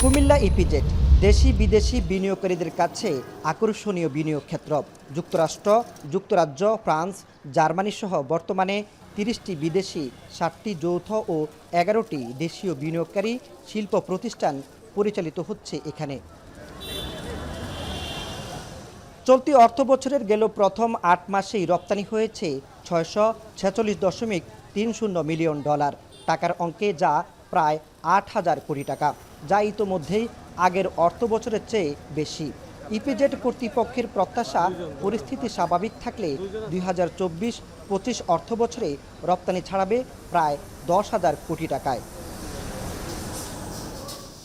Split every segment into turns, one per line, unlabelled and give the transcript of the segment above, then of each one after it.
Comilla EPZ দেশি বিদেশি বিনিয়োগকারীদের কাছে আকর্ষণীয় বিনিয়োগ ক্ষেত্র। যুক্তরাষ্ট্র, যুক্তরাজ্য, ফ্রান্স, জার্মানি সহ বর্তমানে ৩০টি বিদেশি, ৬০টি যৌথ ও ১১টি দেশীয় বিনিয়োগকারী শিল্প প্রতিষ্ঠান পরিচালিত হচ্ছে এখানে। চলতি অর্থবছরের গেল প্রথম ৮ মাসেই রপ্তানি হয়েছে ৬৪৬.৩০ মিলিয়ন ডলার টাকার অঙ্কে, যা প্রায় ৮,০০০ কোটি টাকা, যা ইতোমধ্যেই আগের অর্থবছরের চেয়ে বেশি। ইপিজেড কর্তৃপক্ষের প্রত্যাশা, পরিস্থিতি স্বাভাবিক থাকলে ২০২৪-২৫ অর্থবছরে রপ্তানি ছাড়াবে প্রায় ১০,০০০ কোটি টাকায়।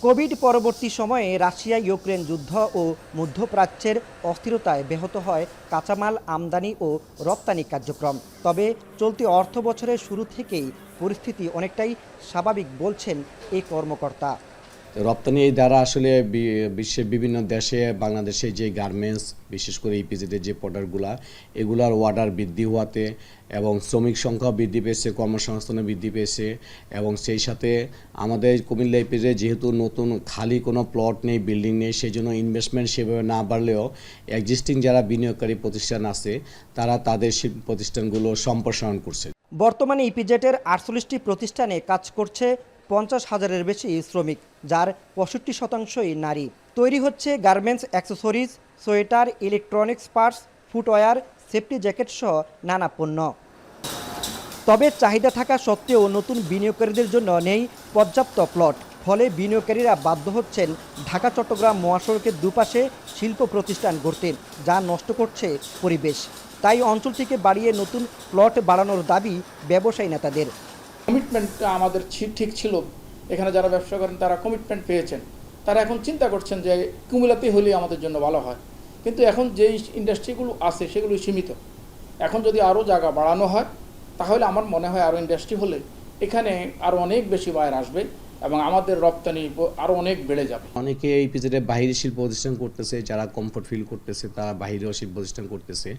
কোভিড পরবর্তী সময়ে রাশিয়া ইউক্রেন যুদ্ধ ও মধ্যপ্রাচ্যের অস্থিরতায় ব্যাহত হয় কাঁচামাল আমদানি ও রপ্তানি কার্যক্রম। তবে চলতি অর্থবছরের শুরু থেকেই পরিস্থিতি অনেকটাই স্বাভাবিক বলছেন এই কর্মকর্তা।
রপ্তানি দ্বারা আসলে বিশ্বের বিভিন্ন দেশে বাংলাদেশে যে গার্মেন্টস, বিশেষ করে ইপিজেডের যে প্রোডাক্টগুলা, এগুলার অর্ডার বৃদ্ধি হওয়াতে এবং শ্রমিক সংখ্যা বৃদ্ধি পেয়েছে, কর্মসংস্থানে বৃদ্ধি পেয়েছে এবং সেই সাথে আমাদের কুমিল্লা ইপিজেডে যেহেতু নতুন খালি কোনো প্লট নেই, বিল্ডিং নেই, সেই জন্য ইনভেস্টমেন্ট সেভাবে না বাড়লেও এক্সিস্টিং যারা বিনিয়োগকারী প্রতিষ্ঠান আছে তারা তাদের শিল্প প্রতিষ্ঠানগুলো সম্প্রসারণ করছে।
বর্তমানে ইপিজেডের ৪৮টি প্রতিষ্ঠানে কাজ করছে ৫০,০০০-এর বেশি শ্রমিক, যার ৬৫%ই নারী। তৈরি হচ্ছে garments, accessories, sweater, electronics parts, footwear, safety jacket সহ নানা পণ্য। তবে চাহিদা থাকা সত্ত্বেও নতুন বিনিয়োগকারীদের জন্য নেই পর্যাপ্ত প্লট। ফলে বিনিয়োগকারীরা বাধ্য হচ্ছেন ঢাকা-চট্টগ্রাম মহাসড়কের দুপাশে শিল্প প্রতিষ্ঠান গড়তে, যা নষ্ট করছে পরিবেশ। তাই অঞ্চলটিকে বাড়িয়ে নতুন প্লট বাড়ানোর দাবি ব্যবসায়ী নেতাদের।
কমিটমেন্টটা আমাদের ঠিক ছিল, এখানে যারা ব্যবসা করেন তারা কমিটমেন্ট পেয়েছেন, তারা এখন চিন্তা করছেন যে কুমিল্লাতেই হলেই আমাদের জন্য ভালো হয়। কিন্তু এখন যেই ইন্ডাস্ট্রিগুলো আছে সেগুলো সীমিত। এখন যদি আরও জায়গা বাড়ানো হয় তাহলে আমার মনে হয় আরও ইন্ডাস্ট্রি হলে এখানে আরও অনেক বেশি বায়ার আসবে এবং আমাদের রপ্তানি আরও অনেক বেড়ে যাবে।
অনেকে ইপিজেডে বাইরে শিল্প প্রতিষ্ঠান করতেছে, যারা কমফোর্ট ফিল করতেছে তারা বাইরেও শিল্প প্রতিষ্ঠান করতেছে।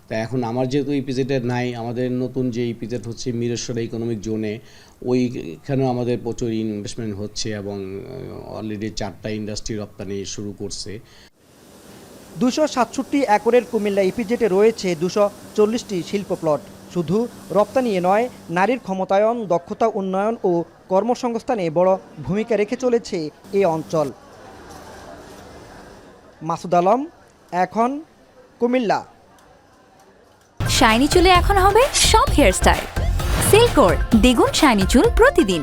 তা এখন আমার যেহেতু ইপিজেডের নাই, আমাদের নতুন যে ইপিজেড হচ্ছে মিরেশ্বর ইকোনমিক জোনে, ওইখানেও আমাদের প্রচুর ইনভেস্টমেন্ট হচ্ছে এবং অলরেডি 4টা ইন্ডাস্ট্রি রপ্তানি শুরু করছে।
২৬৭ একরের কুমিল্লা ইপিজেডে রয়েছে ২৪০টি শিল্প প্লট। শুধু রপ্তানি নয়, নারীর ক্ষমতায়ন, দক্ষতা উন্নয়ন ও কর্মসংস্থানে বড় ভূমিকা রেখে চলেছে এই অঞ্চল। মাসুদ আলম, এখন, কুমিল্লা।
শাইনি চুলে এখন হবে সব হেয়ারস্টাইল। সিল্কোর দ্বিগুণ শাইনি চুল প্রতিদিন।